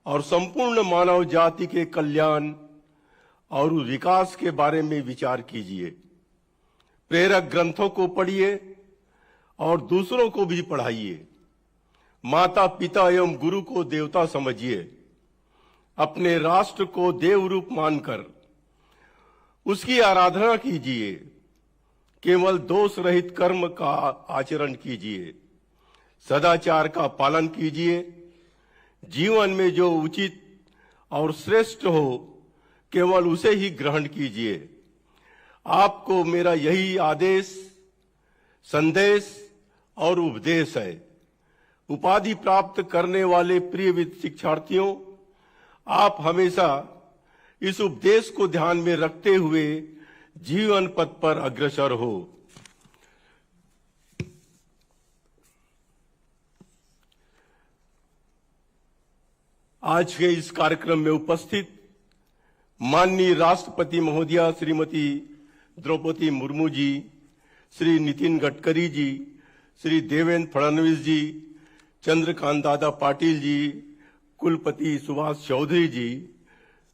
और संपूर्ण मानव जाति के कल्याण और विकास के बारे में विचार कीजिए। प्रेरक ग्रंथों को पढ़िए और दूसरों को भी पढ़ाइए। माता पिता एवं गुरु को देवता समझिए। अपने राष्ट्र को देव रूप मानकर उसकी आराधना कीजिए। केवल दोष रहित कर्म का आचरण कीजिए। सदाचार का पालन कीजिए। जीवन में जो उचित और श्रेष्ठ हो केवल उसे ही ग्रहण कीजिए। आपको मेरा यही आदेश, संदेश और उपदेश है। उपाधि प्राप्त करने वाले प्रिय शिक्षार्थियों, आप हमेशा इस उपदेश को ध्यान में रखते हुए जीवन पथ पर अग्रसर हो। आज के इस कार्यक्रम में उपस्थित माननीय राष्ट्रपति महोदया श्रीमती द्रौपदी मुर्मू जी, श्री नितिन गडकरी जी, श्री देवेंद्र फडणवीस जी, चंद्रकांत दादा पाटिल जी, कुलपति सुभाष चौधरी जी,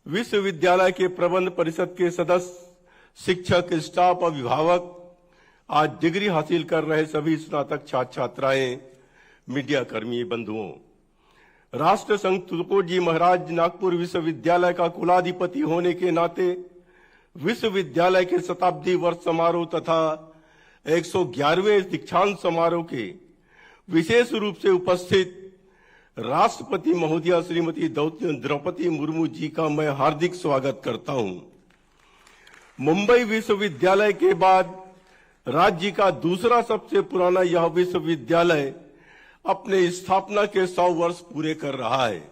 विश्वविद्यालय के प्रबंध परिषद के सदस्य, शिक्षक, स्टाफ, अभिभावक, आज डिग्री हासिल कर रहे सभी स्नातक छात्र छात्राएं, मीडिया कर्मी बंधुओं, राष्ट्र संत तुकोजी महाराज नागपुर विश्वविद्यालय का कुलाधिपति होने के नाते विश्वविद्यालय के शताब्दी वर्ष समारोह तथा 111वें दीक्षांत समारोह के विशेष रूप से उपस्थित राष्ट्रपति महोदया श्रीमती द्रौपदी मुर्मू जी का मैं हार्दिक स्वागत करता हूं। मुंबई विश्वविद्यालय के बाद राज्य का दूसरा सबसे पुराना यह विश्वविद्यालय अपने स्थापना के 100 वर्ष पूरे कर रहा है।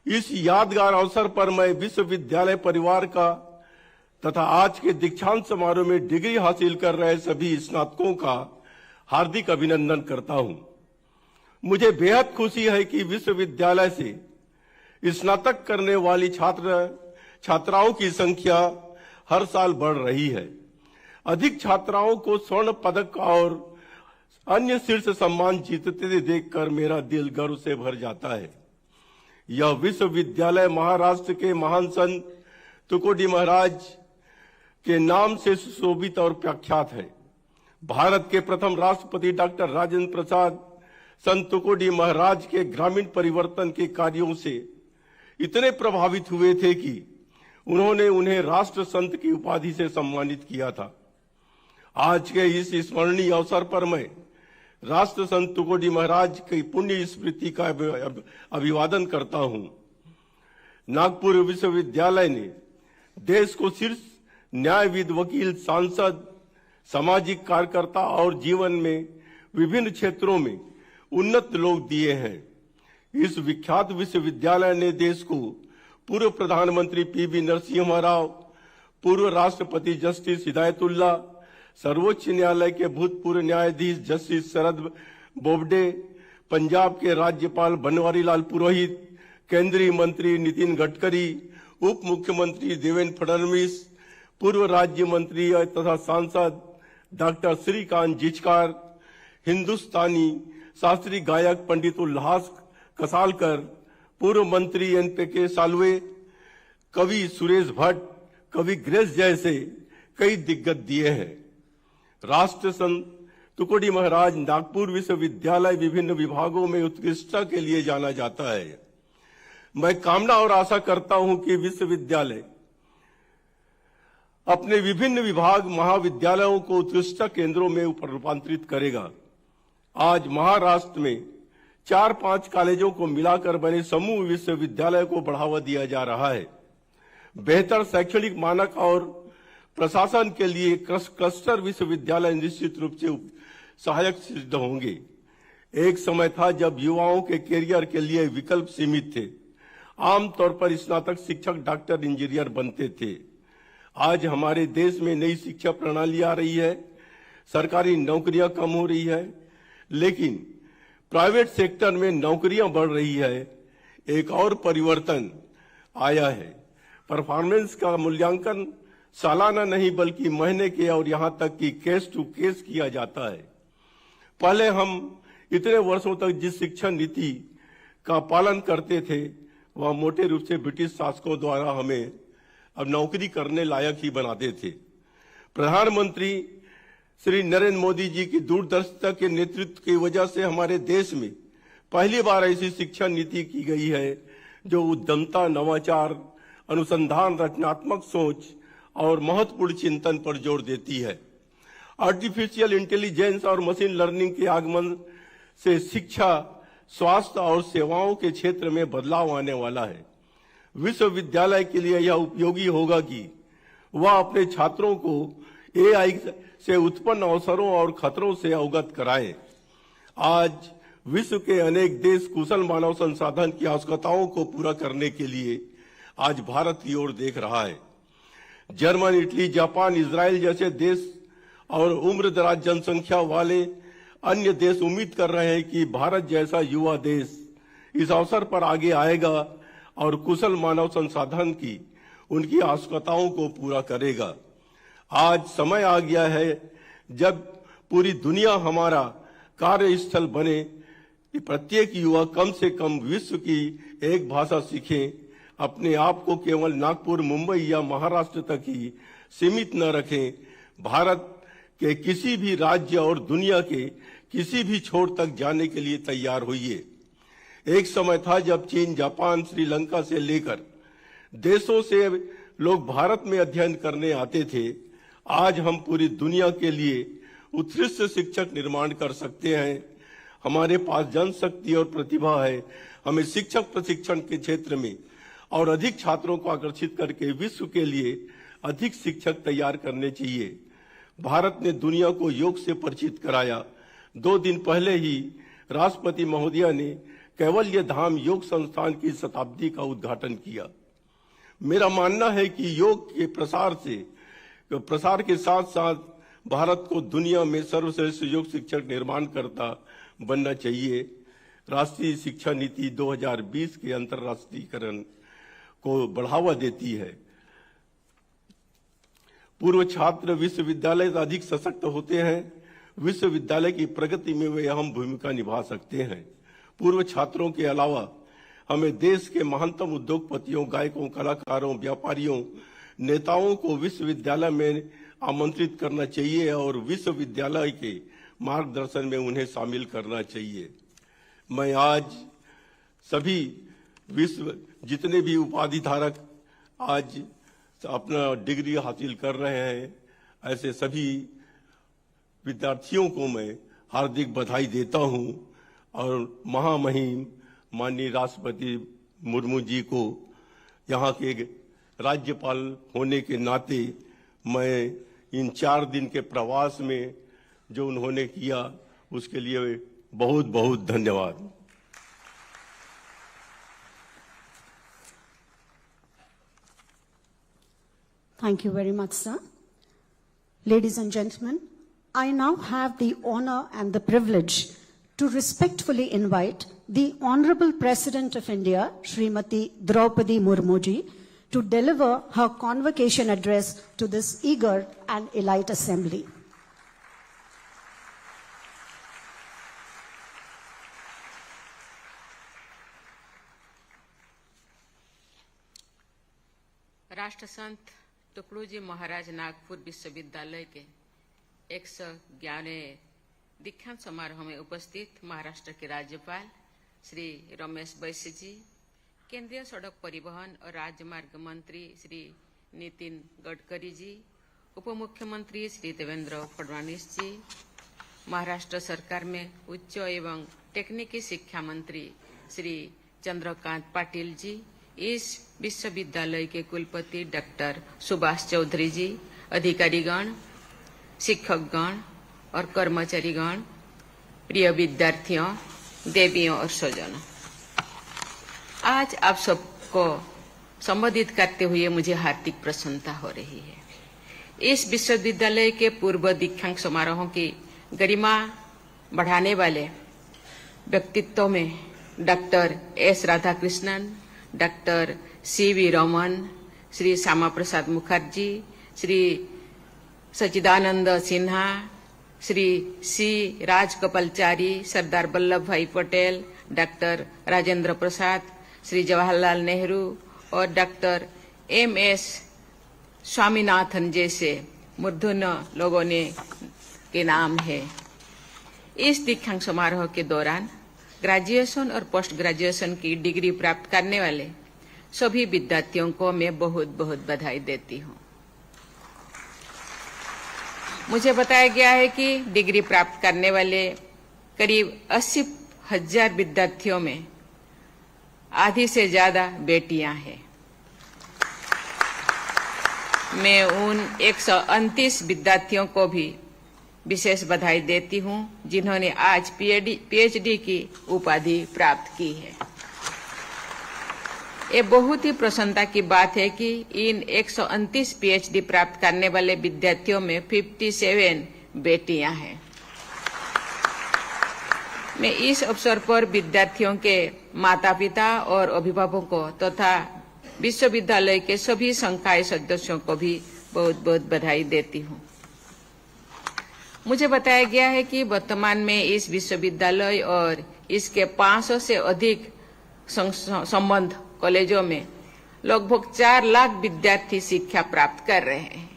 इस यादगार अवसर पर मैं विश्वविद्यालय परिवार का तथा आज के दीक्षांत समारोह में डिग्री हासिल कर रहे सभी स्नातकों का हार्दिक अभिनंदन करता हूं। मुझे बेहद खुशी है कि विश्वविद्यालय से स्नातक करने वाली छात्राओं की संख्या हर साल बढ़ रही है। अधिक छात्राओं को स्वर्ण पदक और अन्य शीर्ष सम्मान जीतते देखकर मेरा दिल गर्व से भर जाता है। यह विश्वविद्यालय महाराष्ट्र के महान संत तुकोजी महाराज के नाम से सुशोभित और प्रख्यात है। भारत के प्रथम राष्ट्रपति डॉक्टर राजेंद्र प्रसाद संत तुकोजी महाराज के ग्रामीण परिवर्तन के कार्यों से इतने प्रभावित हुए थे कि उन्होंने उन्हें राष्ट्र संत की उपाधि से सम्मानित किया था। आज के इस स्मरणीय अवसर पर मैं राष्ट्र संत तुकोजी महाराज की पुण्य स्मृति का अभिवादन करता हूं। नागपुर विश्वविद्यालय ने देश को शीर्ष न्यायविद, वकील, सांसद, सामाजिक कार्यकर्ता और जीवन में विभिन्न क्षेत्रों में उन्नत लोग दिए हैं। इस विख्यात विश्वविद्यालय ने देश को पूर्व प्रधानमंत्री पीवी नरसिम्हा राव, पूर्व राष्ट्रपति जस्टिस हिदायतुल्लाह, सर्वोच्च न्यायालय के भूतपूर्व न्यायाधीश जस्टिस शरद बोबडे, पंजाब के राज्यपाल बनवारी लाल पुरोहित, केंद्रीय मंत्री नितिन गडकरी, उप मुख्यमंत्री देवेंद्र फडणवीस, पूर्व राज्य मंत्री तथा सांसद डॉक्टर श्रीकांत जिचकार, हिंदुस्तानी शास्त्रीय गायक पंडित उल्लास कसालकर, पूर्व मंत्री एनपीके सालवे, कवि सुरेश भट्ट, कवि ग्रेस जैसे कई दिग्गज दिए हैं। राष्ट्र संत तुकोड़ी महाराज नागपुर विश्वविद्यालय विभिन्न विभागों में उत्कृष्टता के लिए जाना जाता है। मैं कामना और आशा करता हूं कि विश्वविद्यालय अपने विभिन्न विभाग महाविद्यालयों को उत्कृष्टता केंद्रों में रूपांतरित करेगा। आज महाराष्ट्र में 4-5 कॉलेजों को मिलाकर बने समूह विश्वविद्यालय को बढ़ावा दिया जा रहा है। बेहतर शैक्षणिक मानक और प्रशासन के लिए क्लस्टर विश्वविद्यालय निश्चित रूप से सहायक सिद्ध होंगे। एक समय था जब युवाओं के कैरियर के लिए विकल्प सीमित थे। आमतौर पर स्नातक शिक्षक, डॉक्टर, इंजीनियर बनते थे। आज हमारे देश में नई शिक्षा प्रणाली आ रही है, सरकारी नौकरियां कम हो रही है, लेकिन प्राइवेट सेक्टर में नौकरियां बढ़ रही है। एक और परिवर्तन आया है, परफॉर्मेंस का मूल्यांकन सालाना नहीं बल्कि महीने के और यहां तक कि केस टू केस किया जाता है। पहले हम इतने वर्षों तक जिस शिक्षा नीति का पालन करते थे वह मोटे रूप से ब्रिटिश शासकों द्वारा हमें अब नौकरी करने लायक ही बनाते थे। प्रधानमंत्री श्री नरेंद्र मोदी जी की दूरदर्शिता के नेतृत्व की वजह से हमारे देश में पहली बार ऐसी शिक्षा नीति की गई है जो उद्यमता, नवाचार, अनुसंधान, रचनात्मक सोच और महत्वपूर्ण चिंतन पर जोर देती है। आर्टिफिशियल इंटेलिजेंस और मशीन लर्निंग के आगमन से शिक्षा, स्वास्थ्य और सेवाओं के क्षेत्र में बदलाव आने वाला है। विश्वविद्यालय के लिए यह उपयोगी होगा कि वह अपने छात्रों को एआई से उत्पन्न अवसरों और खतरों से अवगत कराएं। आज विश्व के अनेक देश कुशल मानव संसाधन की आवश्यकताओं को पूरा करने के लिए आज भारत की ओर देख रहा है। जर्मन, इटली, जापान, इजराइल जैसे देश और उम्रदराज जनसंख्या वाले अन्य देश उम्मीद कर रहे हैं कि भारत जैसा युवा देश इस अवसर पर आगे आएगा और कुशल मानव संसाधन की उनकी आवश्यकताओं को पूरा करेगा। आज समय आ गया है जब पूरी दुनिया हमारा कार्यस्थल बने कि प्रत्येक युवा कम से कम विश्व की एक भाषा सीखे, अपने आप को केवल नागपुर, मुंबई या महाराष्ट्र तक ही सीमित न रखें। भारत के किसी भी राज्य और दुनिया के किसी भी छोर तक जाने के लिए तैयार होइए। एक समय था जब चीन, जापान, श्रीलंका से लेकर देशों से लोग भारत में अध्ययन करने आते थे। आज हम पूरी दुनिया के लिए उत्कृष्ट शिक्षक निर्माण कर सकते हैं। हमारे पास जनशक्ति और प्रतिभा है। हमें शिक्षक प्रशिक्षण के क्षेत्र में और अधिक छात्रों को आकर्षित करके विश्व के लिए अधिक शिक्षक तैयार करने चाहिए। भारत ने दुनिया को योग से परिचित कराया। 2 दिन पहले ही राष्ट्रपति महोदया ने कैवल्य धाम योग संस्थान की शताब्दी का उद्घाटन किया। मेरा मानना है कि योग के प्रसार के साथ साथ भारत को दुनिया में सर्वश्रेष्ठ योग शिक्षक निर्माण करता बनना चाहिए। राष्ट्रीय शिक्षा नीति 2020 के अंतर्राष्ट्रीयकरण को बढ़ावा देती है। पूर्व छात्र विश्वविद्यालय से अधिक सशक्त होते हैं। विश्वविद्यालय की प्रगति में वे अहम भूमिका निभा सकते हैं। पूर्व छात्रों के अलावा हमें देश के महानतम उद्योगपतियों, गायकों, कलाकारों, व्यापारियों, नेताओं को विश्वविद्यालय में आमंत्रित करना चाहिए और विश्वविद्यालय के मार्गदर्शन में उन्हें शामिल करना चाहिए। मैं आज सभी जितने भी उपाधि धारक आज अपना डिग्री हासिल कर रहे हैं, ऐसे सभी विद्यार्थियों को मैं हार्दिक बधाई देता हूं और महामहिम माननीय राष्ट्रपति मुर्मू जी को यहाँ के राज्यपाल होने के नाते मैं इन 4 दिन के प्रवास में जो उन्होंने किया उसके लिए बहुत बहुत धन्यवाद। Thank you very much, sir. Ladies and gentlemen, I now have the honor and the privilege to respectfully invite the Honorable President of India, Srimati Draupadi Murmu ji, to deliver her convocation address to this eager and elite assembly. राष्ट्रसंत टुकड़ूजी महाराज नागपुर विश्वविद्यालय के 111वें दीक्षांत समारोह में उपस्थित महाराष्ट्र के राज्यपाल श्री रमेश बैस जी, केंद्रीय सड़क परिवहन और राजमार्ग मंत्री श्री नितिन गडकरी जी, उप मुख्यमंत्री श्री देवेंद्र फडणवीस जी, महाराष्ट्र सरकार में उच्च एवं तकनीकी शिक्षा मंत्री श्री चंद्रकांत पाटिल जी, इस विश्वविद्यालय के कुलपति डॉक्टर सुभाष चौधरी जी, अधिकारीगण, शिक्षकगण और कर्मचारीगण, प्रिय विद्यार्थियों, देवियों और स्वजनों, आज आप सबको संबोधित करते हुए मुझे हार्दिक प्रसन्नता हो रही है। इस विश्वविद्यालय के पूर्व दीक्षांत समारोह की गरिमा बढ़ाने वाले व्यक्तित्व में doctor S Radhakrishnan, doctor C V. Raman, Shri Shyama Prasad Mukherjee, Shri Sachchidanand Sinha, Shri C Rajagopalachari, Sardar Vallabh Bhai Patel, doctor Rajendra Prasad, Shri Jawaharlal Nehru और डॉक्टर M.S. स्वामीनाथन जैसे मूर्धन्य लोगों के नाम है। इस दीक्षांत समारोह के दौरान ग्रेजुएशन और पोस्ट ग्रेजुएशन की डिग्री प्राप्त करने वाले सभी विद्यार्थियों को मैं बहुत बहुत बधाई देती हूँ। मुझे बताया गया है कि डिग्री प्राप्त करने वाले करीब 80,000 विद्यार्थियों में आधी से ज्यादा बेटियां हैं। मैं उन 129 विद्यार्थियों को भी विशेष बधाई देती हूं जिन्होंने आज PhD की उपाधि प्राप्त की है। ये बहुत ही प्रसन्नता की बात है कि इन 129 PhD प्राप्त करने वाले विद्यार्थियों में 57 बेटियां हैं। मैं इस अवसर पर विद्यार्थियों के माता-पिता और अभिभावकों तथा विश्वविद्यालय के सभी संकाय सदस्यों को भी बहुत बहुत बधाई देती हूं। मुझे बताया गया है कि वर्तमान में इस विश्वविद्यालय और इसके 500 से अधिक संबद्ध कॉलेजों में लगभग 4 लाख विद्यार्थी शिक्षा प्राप्त कर रहे हैं।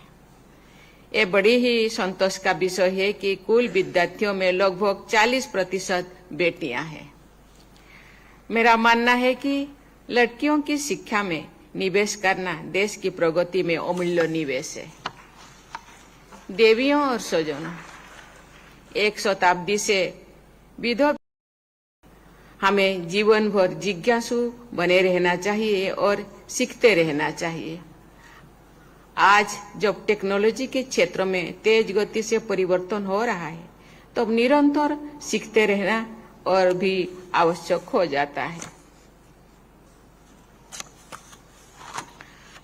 ये बड़ी ही संतोष का विषय है कि कुल विद्यार्थियों में लगभग 40% बेटियां हैं। मेरा मानना है कि लड़कियों की शिक्षा में निवेश करना देश की प्रगति में अमूल्य निवेश है। देवियों और स्वजनों, एक शताब्दी से विधवा हमें जीवन भर जिज्ञासु बने रहना चाहिए और सीखते रहना चाहिए। आज जब टेक्नोलॉजी के क्षेत्र में तेज गति से परिवर्तन हो रहा है, तब निरंतर सीखते रहना और भी आवश्यक हो जाता है।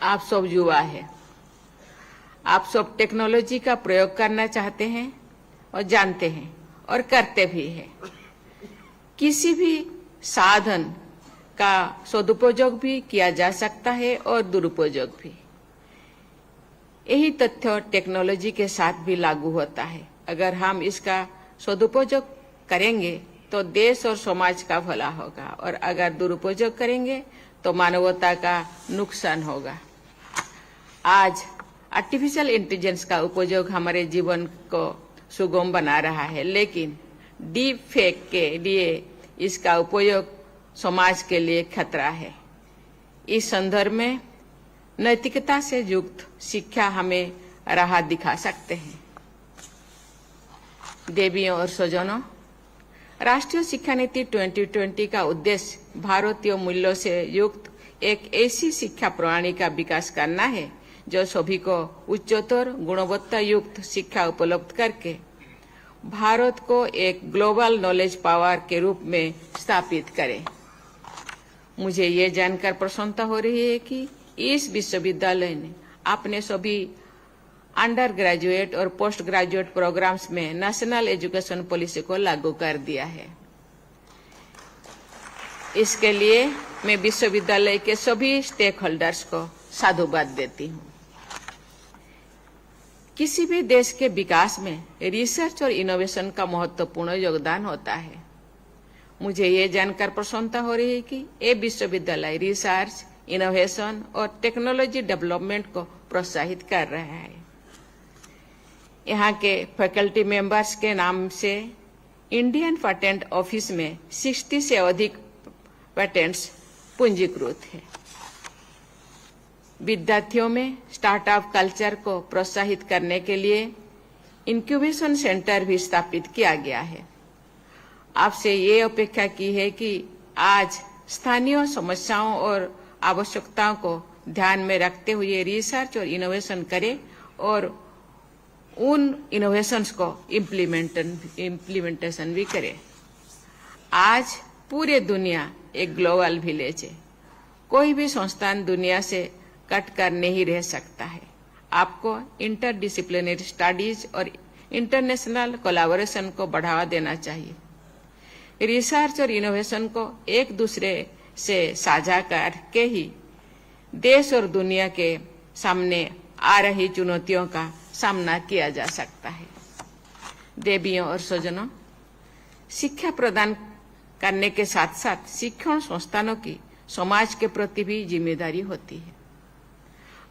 आप सब युवा हैं, आप सब टेक्नोलॉजी का प्रयोग करना चाहते हैं और जानते हैं और करते भी हैं। किसी भी साधन का सदुपयोग भी किया जा सकता है और दुरुपयोग भी। यही तथ्य टेक्नोलॉजी के साथ भी लागू होता है। अगर हम इसका सदुपयोग करेंगे तो देश और समाज का भला होगा और अगर दुरुपयोग करेंगे तो मानवता का नुकसान होगा। आज आर्टिफिशियल इंटेलिजेंस का उपयोग हमारे जीवन को सुगम बना रहा है, लेकिन डीप फेक के लिए इसका उपयोग समाज के लिए खतरा है। इस संदर्भ में नैतिकता से युक्त शिक्षा हमें राह दिखा सकते हैं। देवियों और स्वजनों, राष्ट्रीय शिक्षा नीति 2020 का उद्देश्य भारतीय मूल्यों से युक्त एक ऐसी शिक्षा प्रणाली का विकास करना है जो सभी को उच्चतर गुणवत्ता युक्त शिक्षा उपलब्ध करके भारत को एक ग्लोबल नॉलेज पावर के रूप में स्थापित करे। मुझे ये जानकर प्रसन्नता हो रही है कि इस विश्वविद्यालय ने अपने सभी अंडर ग्रेजुएट और पोस्ट ग्रेजुएट प्रोग्राम्स में नेशनल एजुकेशन पॉलिसी को लागू कर दिया है। इसके लिए मैं विश्वविद्यालय के सभी स्टेक होल्डर्स को साधुवाद देती हूँ। किसी भी देश के विकास में रिसर्च और इनोवेशन का महत्वपूर्ण योगदान होता है। मुझे ये जानकर प्रसन्नता हो रही है कि ये विश्वविद्यालय रिसर्च, इनोवेशन और टेक्नोलॉजी डेवलपमेंट को प्रोत्साहित कर रहा है। यहाँ के फैकल्टी मेंबर्स के नाम से इंडियन पेटेंट ऑफिस में 60 से अधिक पेटेंट्स पंजीकृत है। विद्यार्थियों में स्टार्टअप कल्चर को प्रोत्साहित करने के लिए इंक्यूबेशन सेंटर भी स्थापित किया गया है। आपसे ये अपेक्षा की है कि आज स्थानीय समस्याओं और आवश्यकताओं को ध्यान में रखते हुए रिसर्च और इनोवेशन करें और उन इनोवेशंस को इम्प्लीमेंटेशन भी करें। आज पूरे दुनिया एक ग्लोबल विलेज है। कोई भी संस्थान दुनिया से कट कर नहीं रह सकता है। आपको इंटरडिसिप्लिनरी स्टडीज और इंटरनेशनल कोलैबोरेशन को बढ़ावा देना चाहिए। रिसर्च और इनोवेशन को एक दूसरे से साझा करके ही देश और दुनिया के सामने आ रही चुनौतियों का सामना किया जा सकता है। देवियों और स्वजनों, शिक्षा प्रदान करने के साथ साथ शिक्षण संस्थानों की समाज के प्रति भी जिम्मेदारी होती है।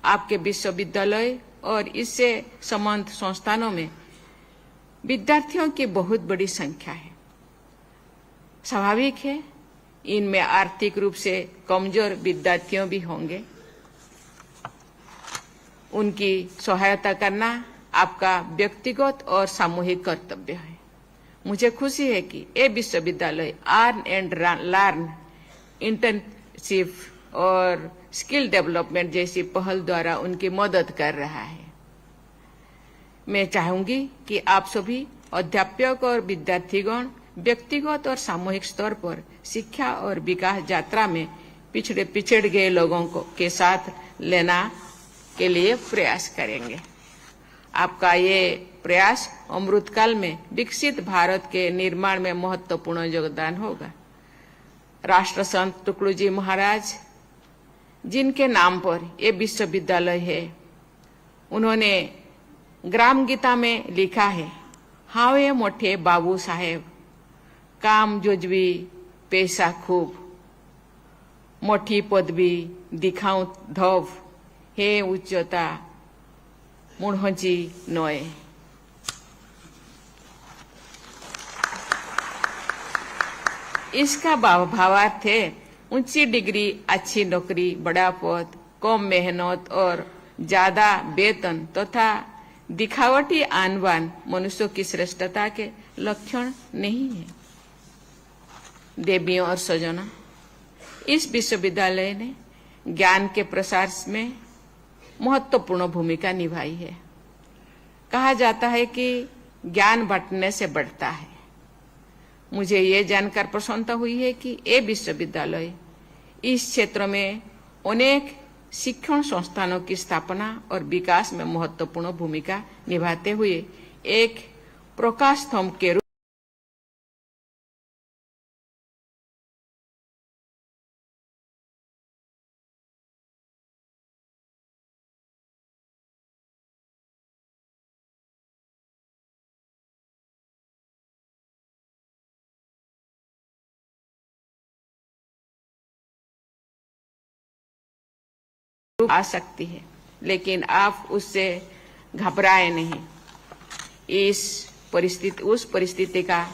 आपके विश्वविद्यालय और इससे संबद्ध संस्थानों में विद्यार्थियों की बहुत बड़ी संख्या है। स्वाभाविक है इनमें आर्थिक रूप से कमजोर विद्यार्थियों भी होंगे। उनकी सहायता करना आपका व्यक्तिगत और सामूहिक कर्तव्य है। मुझे खुशी है कि ये विश्वविद्यालय अर्न एंड लर्न, इंटर्नशिप और स्किल डेवलपमेंट जैसी पहल द्वारा उनकी मदद कर रहा है। मैं चाहूंगी कि आप सभी अध्यापक और विद्यार्थीगण व्यक्तिगत और सामूहिक स्तर पर शिक्षा और विकास यात्रा में पिछड़ गए लोगों को के साथ लेना के लिए प्रयास करेंगे। आपका ये प्रयास अमृतकाल में विकसित भारत के निर्माण में महत्वपूर्ण योगदान होगा। राष्ट्र संत टुकड़ूजी महाराज, जिनके नाम पर ये विश्वविद्यालय है, उन्होंने ग्राम गीता में लिखा है, हावे मोठे बाबू साहेब, काम जोजवी पैसा खूब, मोठी पदवी दिखाऊं धव, हे उच्चता मुढ़जी नोए। इसका भावार्थ है ऊंची डिग्री, अच्छी नौकरी, बड़ा पद, कम मेहनत और ज्यादा वेतन तथा दिखावटी आनबान मनुष्यों की श्रेष्ठता के लक्षण नहीं है। देवियों और स्वजनों, इस विश्वविद्यालय ने ज्ञान के प्रसार में महत्वपूर्ण भूमिका निभाई है। कहा जाता है कि ज्ञान बांटने से बढ़ता है। मुझे ये जानकर प्रसन्नता हुई है कि ये विश्वविद्यालय इस क्षेत्र में अनेक शिक्षण संस्थानों की स्थापना और विकास में महत्वपूर्ण भूमिका निभाते हुए एक प्रकाश स्तंभ के रूप आ सकती है, लेकिन आप उससे घबराए नहीं। उस परिस्थिति का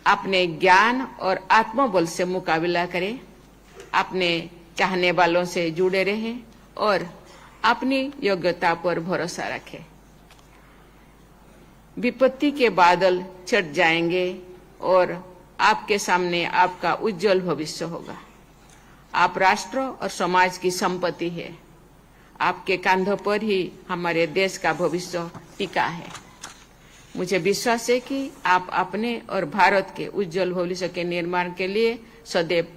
अपने ज्ञान और आत्मबल से मुकाबला करें, अपने चाहने वालों से जुड़े रहें और अपनी योग्यता पर भरोसा रखें। विपत्ति के बादल छट जाएंगे और आपके सामने आपका उज्जवल भविष्य होगा। आप राष्ट्र और समाज की संपत्ति है। आपके कंधों पर ही हमारे देश का भविष्य टिका है। मुझे विश्वास है कि आप अपने और भारत के उज्जवल भविष्य के निर्माण के लिए सदैव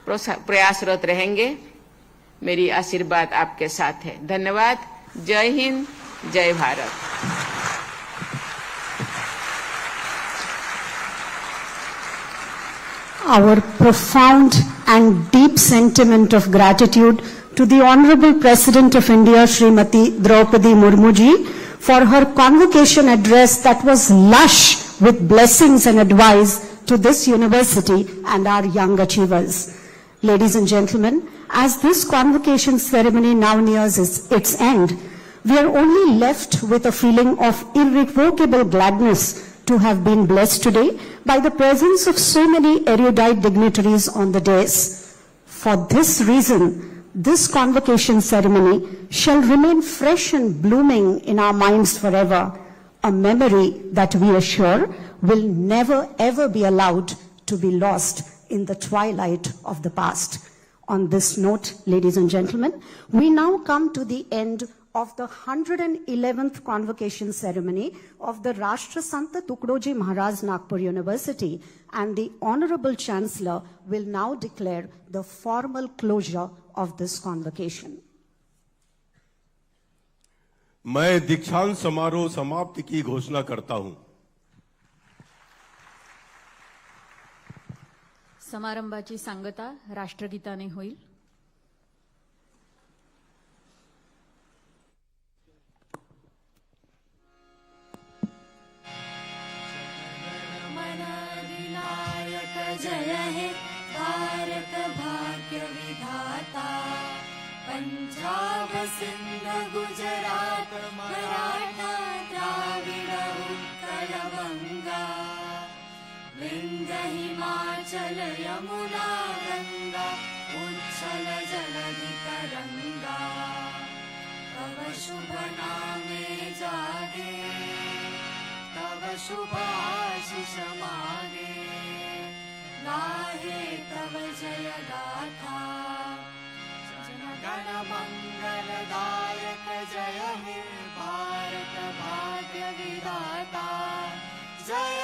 प्रयासरत रहेंगे। मेरी आशीर्वाद आपके साथ है। धन्यवाद। जय हिंद, जय Bharat. Our profound and deep sentiment of gratitude to the Honorable President of India, Srimati Draupadi Murmu ji, for her convocation address that was lush with blessings and advice to this university and our young achievers. Ladies and gentlemen, as this convocation ceremony now nears its end, we are only left with a feeling of irrevocable gladness to have been blessed today by the presence of so many erudite dignitaries on the dais. For this reason, this convocation ceremony shall remain fresh and blooming in our minds forever, a memory that we assure will never ever be allowed to be lost in the twilight of the past. On this note, ladies and gentlemen, we now come to the end of the 111th convocation ceremony of the Rashtra Santa Tukdoji Maharaj Nagpur University, and the Honorable Chancellor will now declare the formal closure of this convocation. मैं दीक्षांत समारोह समाप्ति की घोषणा करता हूं. समारंभाची सांगता राष्ट्रगीताने होईल. जय हे भारत भाग्य विधाता, पंजाब सिंध गुजरात मराठा द्राविड उत्कल बंगा, विंध्य हिमाचल यमुना गंगा, उच्छल जलधि तरंगा, तव शुभ नामे जागे, तव शुभ आशीष मागे, गाहे तव जय गाथा, जन गण मंगलदायक जय हे भारत भाग्य विधाता, जय